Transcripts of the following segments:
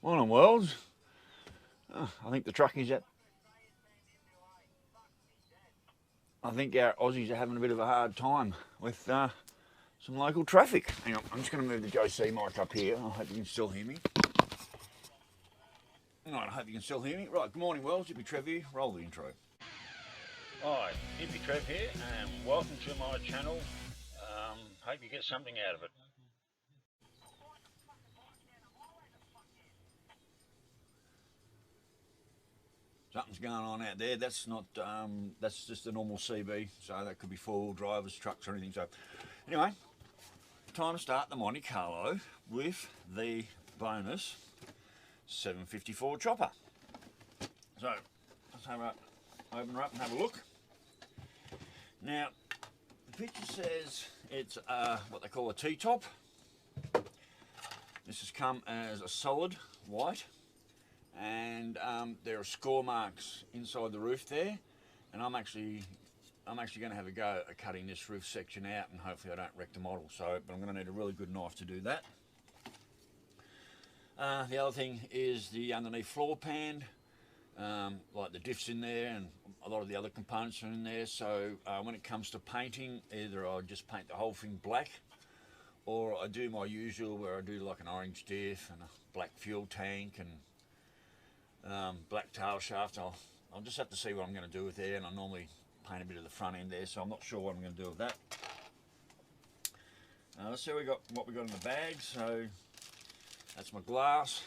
Morning, world. I think the truckies at. I think our Aussies are having a bit of a hard time with some local traffic. Hang on, I'm just going to move the JC mic up here. I hope you can still hear me. Right, I hope you can still hear me. Right, good morning, world. Hippy Trev here. Roll the intro. Hi, Hippy Trev here, and welcome to my channel. Hope you get something out of it. Something's going on out there. That's not. That's just a normal CB. So that could be four-wheel drivers, trucks, or anything. So, anyway, time to start the Monte Carlo with the bonus 754 chopper. So let's open her up and have a look. Now, the picture says it's what they call a T-top. This has come as a solid white. And there are score marks inside the roof there, and I'm actually going to have a go at cutting this roof section out, and hopefully I don't wreck the model. So, but I'm going to need a really good knife to do that. The other thing is the underneath floor pan, like the diffs in there, and a lot of the other components are in there. So when it comes to painting, either I just paint the whole thing black, or I do my usual where I do like an orange diff and a black fuel tank and black tail shaft. I'll just have to see what I'm going to do with there, and I normally paint a bit of the front end there, so I'm not sure what I'm going to do with that. Let's see what we got in the bag. So that's my glass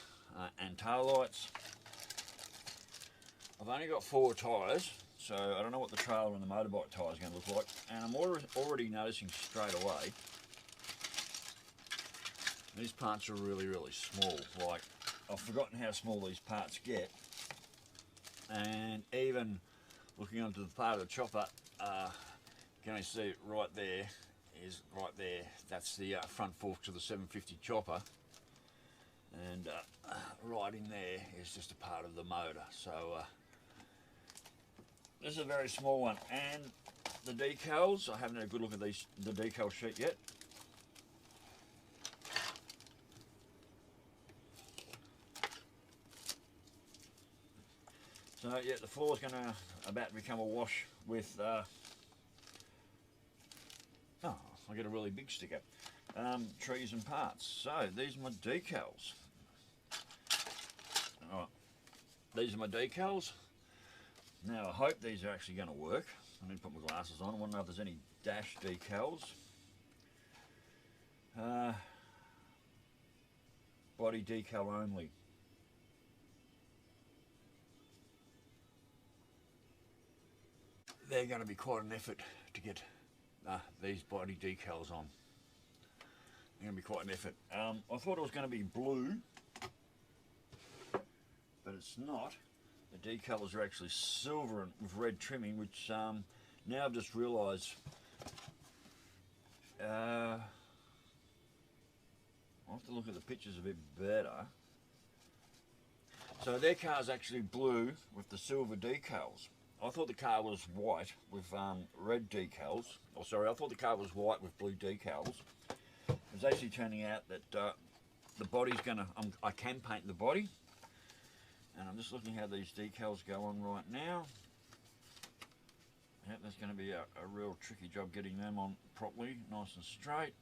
and tail lights. I've only got 4 tyres, so I don't know what the trailer and the motorbike tyre is going to look like, and I'm already noticing straight away these parts are really small. Like, I've forgotten how small these parts get, and even looking onto the part of the chopper, can you see it right there? That's the front forks of the 750 chopper, and right in there is just a part of the motor. So this is a very small one, and the decals, I haven't had a good look at the decal sheet yet. So yeah, the floor's about to become a wash with, oh, I get a really big sticker, trees and parts. So these are my decals. Alright, these are my decals. Now I hope these are actually going to work. I need to put my glasses on. I want to know if there's any dash decals. Body decal only. They're going to be quite an effort to get these body decals on. They're going to be quite an effort. I thought it was going to be blue, but it's not. The decals are actually silver and with red trimming, which now I've just realised I'll have to look at the pictures a bit better. So their car's actually blue with the silver decals. I thought the car was white with red decals. Oh, sorry, I thought the car was white with blue decals. It's actually turning out that the body's I can paint the body. And I'm just looking how these decals go on right now. Yep, there's going to be a real tricky job getting them on properly, nice and straight.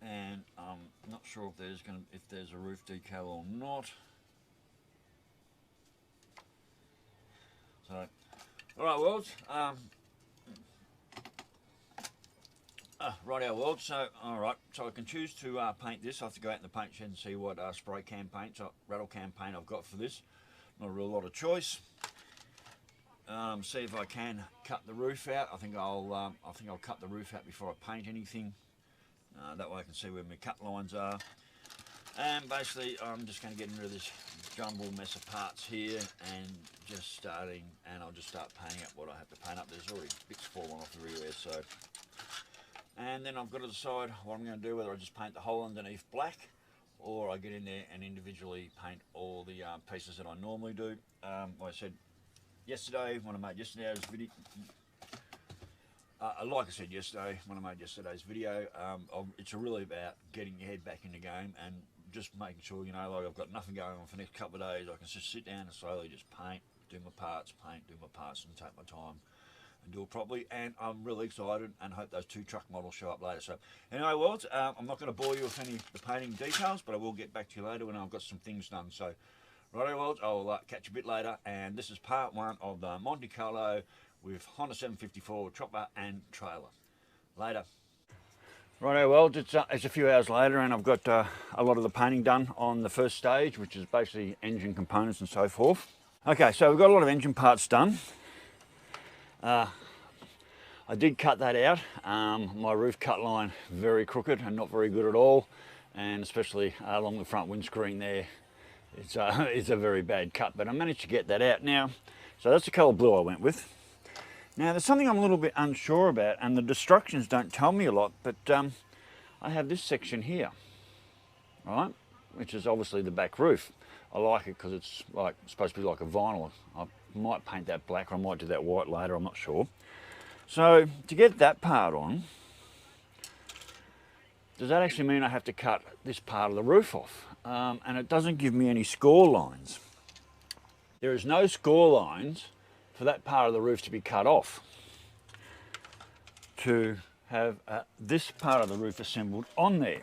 And I'm not sure if there's a roof decal or not. So, alright, world. Right, world. So, alright. So I can choose to paint this. I have to go out in the paint shed and see what spray can paint, rattle can paint I've got for this. Not a real lot of choice. See if I can cut the roof out. I think I'll cut the roof out before I paint anything. That way I can see where my cut lines are. And basically, I'm just going to get rid of this jumble mess of parts here and just starting, and I'll just start painting up what I have to paint up. There's already bits falling off the rear, so. And then I've got to decide what I'm going to do, whether I just paint the whole underneath black, or I get in there and individually paint all the pieces that I normally do. Like I said yesterday, when I made yesterday's video, like I said yesterday, when I made yesterday's video, it's really about getting your head back in the game and just making sure, you know, like I've got nothing going on for the next couple of days. I can just sit down and slowly just paint, do my parts, and take my time and do it properly. And I'm really excited and hope those 2 truck models show up later. So anyway, worlds, I'm not going to bore you with any of the painting details, but I will get back to you later when I've got some things done. So righto, worlds, I'll catch you a bit later. And this is part 1 of the Monty Carlo with Honda 754 chopper and trailer. Later. Righto, well, it's a few hours later and I've got a lot of the painting done on the first stage, which is basically engine components and so forth. Okay, so we've got a lot of engine parts done. I did cut that out. My roof cut line very crooked and not very good at all, and especially along the front windscreen there, it's a very bad cut, but I managed to get that out now. So that's the colour blue I went with. Now there's something I'm a little bit unsure about, and the instructions don't tell me a lot, but I have this section here, right, which is obviously the back roof. I like it because it's like supposed to be like a vinyl. I might paint that black, or I might do that white later, I'm not sure. So to get that part on, does that actually mean I have to cut this part of the roof off? And it doesn't give me any score lines. There is no score lines for that part of the roof to be cut off to have this part of the roof assembled on there.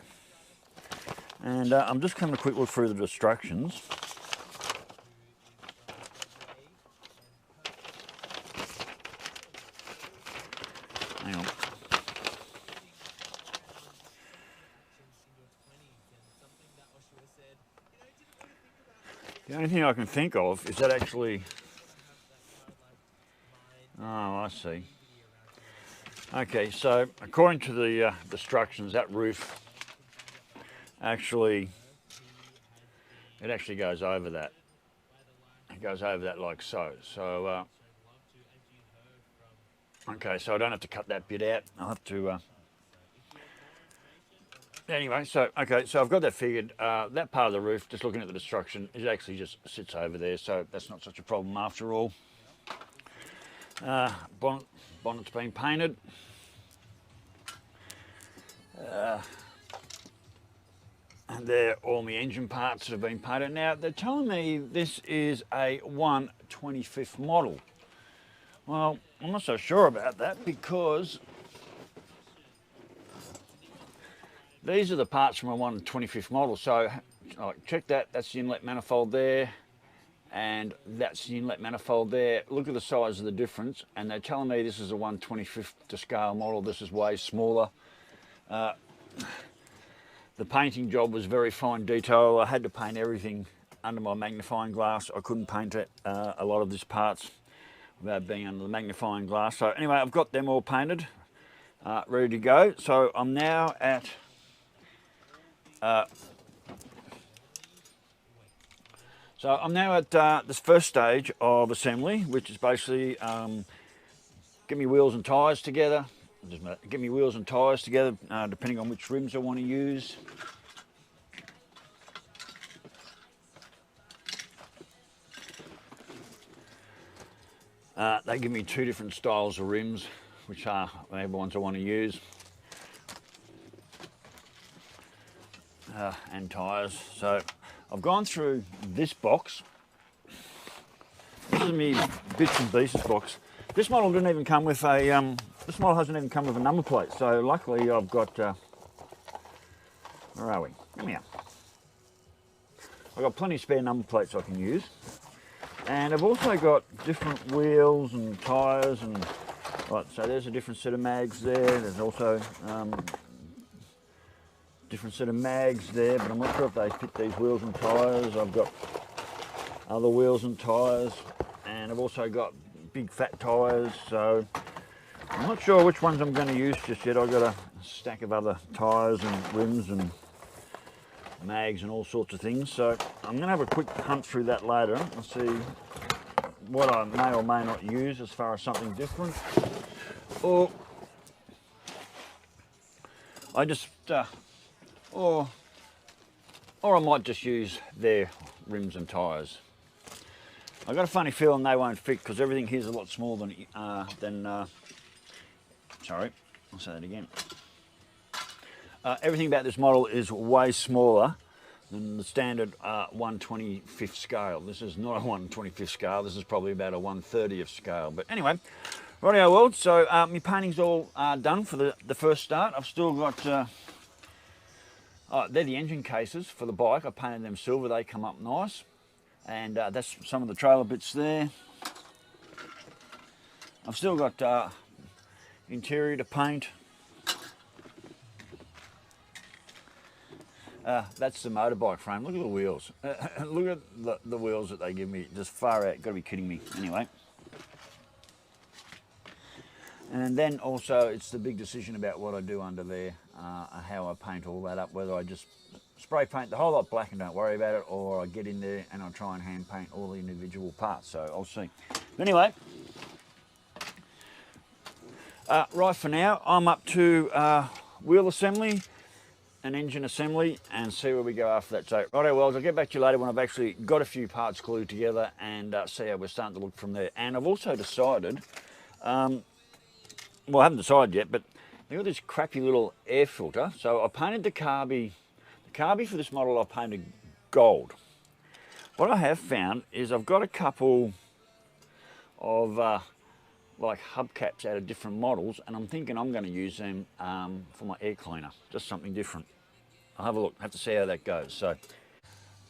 And I'm just having a quick look through the instructions. Hang on. The only thing I can think of is that actually, oh, I see. Okay, so according to the instructions, that roof actually, it actually goes over that. It goes over that like so. So, okay, so I don't have to cut that bit out. I'll have to, anyway, so, okay, so I've got that figured. That part of the roof, just looking at the instruction, it actually just sits over there, so that's not such a problem after all. Bonnet's been painted. And there are all my engine parts that have been painted. Now, they're telling me this is a 1/25th model. Well, I'm not so sure about that because these are the parts from a 1/25th model. So, check that, that's the inlet manifold there, and that's the inlet manifold there. Look at the size of the difference, and they're telling me this is a 1/25th to scale model. This is way smaller. The painting job was very fine detail. I had to paint everything under my magnifying glass. I couldn't paint it, a lot of these parts without being under the magnifying glass. So anyway, I've got them all painted, ready to go. So I'm now at this first stage of assembly, which is basically get me wheels and tyres together. Get me wheels and tyres together, depending on which rims I want to use. They give me 2 different styles of rims, which are the ones I want to use, and tyres. So I've gone through this box. This is me bits and pieces box. This model didn't even come with a. This model hasn't even come with a number plate. So luckily I've got. Where are we? Come here. I've got plenty of spare number plates I can use, and I've also got different wheels and tyres and. Right, so there's a different set of mags there. There's also different set of mags there, but I'm not sure if they fit these wheels and tyres. I've got other wheels and tyres, and I've also got big fat tyres, so I'm not sure which ones I'm going to use just yet. I've got a stack of other tyres and rims and mags and all sorts of things, so I'm going to have a quick hunt through that later and see what I may or may not use as far as something different, or I just or I might just use their rims and tyres. I've got a funny feeling they won't fit because everything here is a lot smaller than Sorry, I'll say that again. Everything about this model is way smaller than the standard 1/25th scale. This is not a 1/25th scale, this is probably about a 1/30th scale. But anyway, rightio world, so my painting's all done for the first start. I've still got, they're the engine cases for the bike. I painted them silver, they come up nice. And that's some of the trailer bits there. I've still got interior to paint. That's the motorbike frame. Look at the wheels. Look at the wheels that they give me. Just far out. Got to be kidding me. Anyway. And then also it's the big decision about what I do under there, how I paint all that up, whether I just spray paint the whole lot black and don't worry about it, or I get in there and I try and hand paint all the individual parts. So I'll see. But anyway, right for now, I'm up to wheel assembly and engine assembly and see where we go after that. So righto, well, I'll get back to you later when I've actually got a few parts glued together and see how we're starting to look from there. And I've also decided, well, I haven't decided yet, but they've got this crappy little air filter. So I painted the carby for this model I painted gold. What I have found is I've got a couple of like hubcaps out of different models, and I'm thinking I'm going to use them for my air cleaner, just something different. I'll have a look, have to see how that goes. So,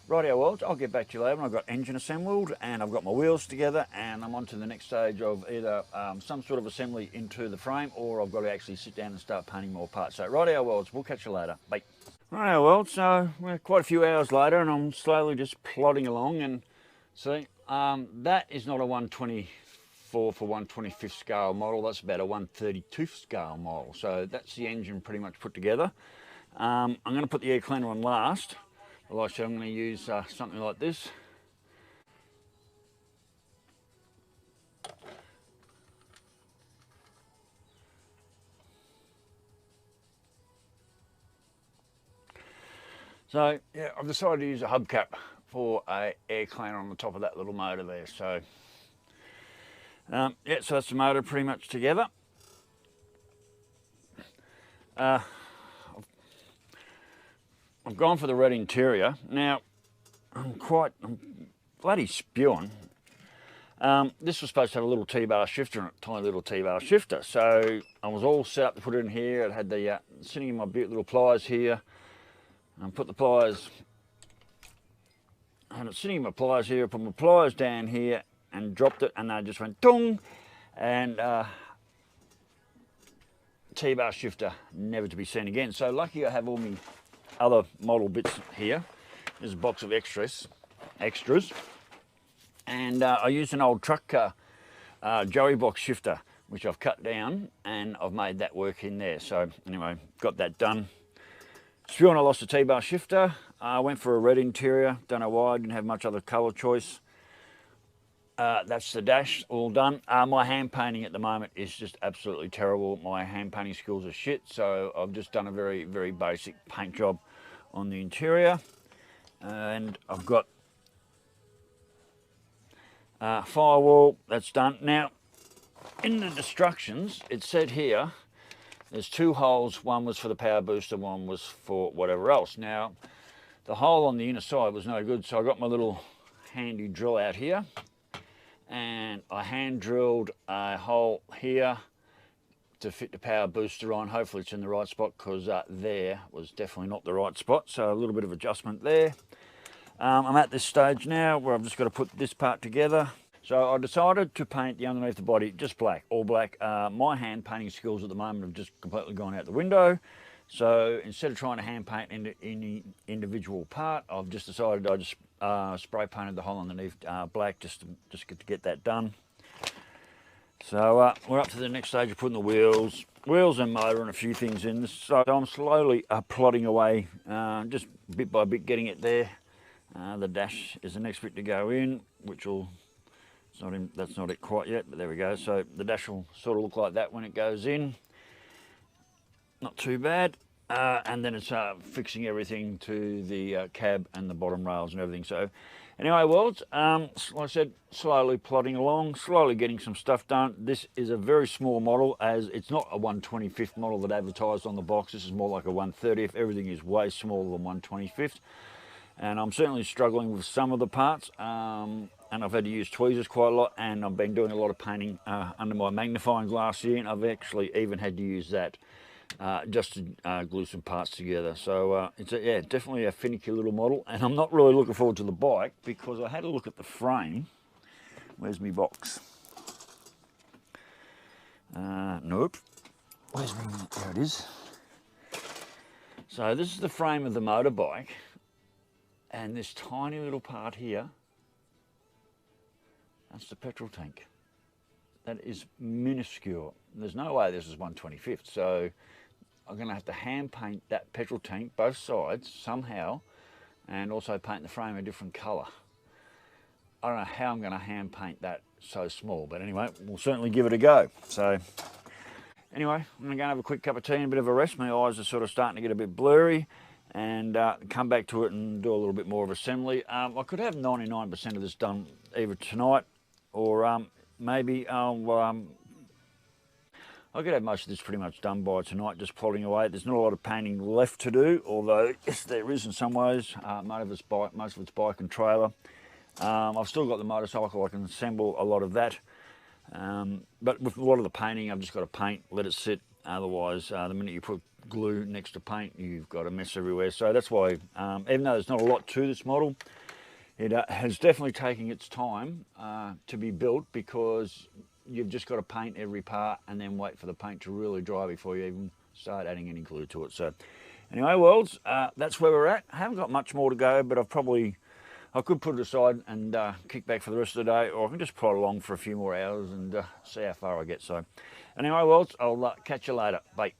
rightio world, I'll get back to you later when I've got engine assembled and I've got my wheels together, and I'm on to the next stage of either some sort of assembly into the frame, or I've got to actually sit down and start painting more parts. So, rightio worlds, we'll catch you later. Bye. Rightio world, so we're quite a few hours later and I'm slowly just plodding along, and see, that is not a 1/24 for 1/25th scale model, that's about a 1/32th scale model. So that's the engine pretty much put together. I'm going to put the air cleaner on last. Like I said, I'm going to use something like this. So yeah, I've decided to use a hubcap for a air cleaner on the top of that little motor there. So yeah, so that's the motor pretty much together. I've gone for the red interior. Now, I'm bloody spewing. This was supposed to have a little T-bar shifter in it, tiny little T-bar shifter. So I was all set up to put it in here. It had the sitting in my little pliers here. And put the pliers, and it's sitting in my pliers here. Put my pliers down here and dropped it, and they just went tung, and T-bar shifter never to be seen again. So lucky I have all my other model bits here. There's a box of extras, and I used an old truck Joey box shifter, which I've cut down, and I've made that work in there. So anyway, got that done. Spewing, I lost the T-bar shifter. I went for a red interior. Don't know why, I didn't have much other colour choice. That's the dash, all done. My hand painting at the moment is just absolutely terrible. My hand painting skills are shit, so I've just done a very, very basic paint job on the interior. And I've got firewall, that's done. Now, in the instructions, it said here, there's two holes, one was for the power booster, one was for whatever else. Now, the hole on the inner side was no good, so I got my little handy drill out here, and I hand drilled a hole here to fit the power booster on. Hopefully it's in the right spot, because there was definitely not the right spot, so a little bit of adjustment there. I'm at this stage now where I've just got to put this part together. So I decided to paint the underneath the body just black, all black. My hand painting skills at the moment have just completely gone out the window. So instead of trying to hand paint any individual part, I've just decided I just spray painted the hole underneath black just to get that done. So we're up to the next stage of putting the wheels and motor and a few things in. So I'm slowly plodding away, just bit by bit getting it there. The dash is the next bit to go in, which will... that's not it quite yet, but there we go. So the dash will sort of look like that when it goes in. Not too bad. And then it's fixing everything to the cab and the bottom rails and everything. So Anyway, worlds, like I said, slowly plodding along, slowly getting some stuff done. This is a very small model, as it's not a 1/25th model that advertised on the box. This is more like a 1/30th. Everything is way smaller than 1/25th. And I'm certainly struggling with some of the parts. And I've had to use tweezers quite a lot, and I've been doing a lot of painting under my magnifying glass here, and I've actually even had to use that just to glue some parts together. So it's yeah, definitely a finicky little model, and I'm not really looking forward to the bike because I had a look at the frame. Where's my box? Nope. Where's my, there it is. So this is the frame of the motorbike, and this tiny little part here, that's the petrol tank. That is minuscule. There's no way this is 1/25th, so I'm going to have to hand paint that petrol tank, both sides, somehow, and also paint the frame a different colour. I don't know how I'm going to hand paint that so small, but anyway, we'll certainly give it a go. So anyway, I'm going to go and have a quick cup of tea and a bit of a rest. My eyes are sort of starting to get a bit blurry, and come back to it and do a little bit more of assembly. I could have 99% of this done either tonight, or maybe I could have most of this pretty much done by tonight, just plodding away. There's not a lot of painting left to do, although yes, there is in some ways. Most of it's bike and trailer. I've still got the motorcycle. I can assemble a lot of that. But with a lot of the painting, I've just got to paint, let it sit. Otherwise, the minute you put glue next to paint, you've got a mess everywhere. So that's why, even though there's not a lot to this model, it has definitely taken its time to be built, because you've just got to paint every part and then wait for the paint to really dry before you even start adding any glue to it. So anyway, worlds, that's where we're at. I haven't got much more to go, but I could put it aside and kick back for the rest of the day, or I can just plod along for a few more hours and see how far I get. So anyway, worlds, I'll catch you later. Bye.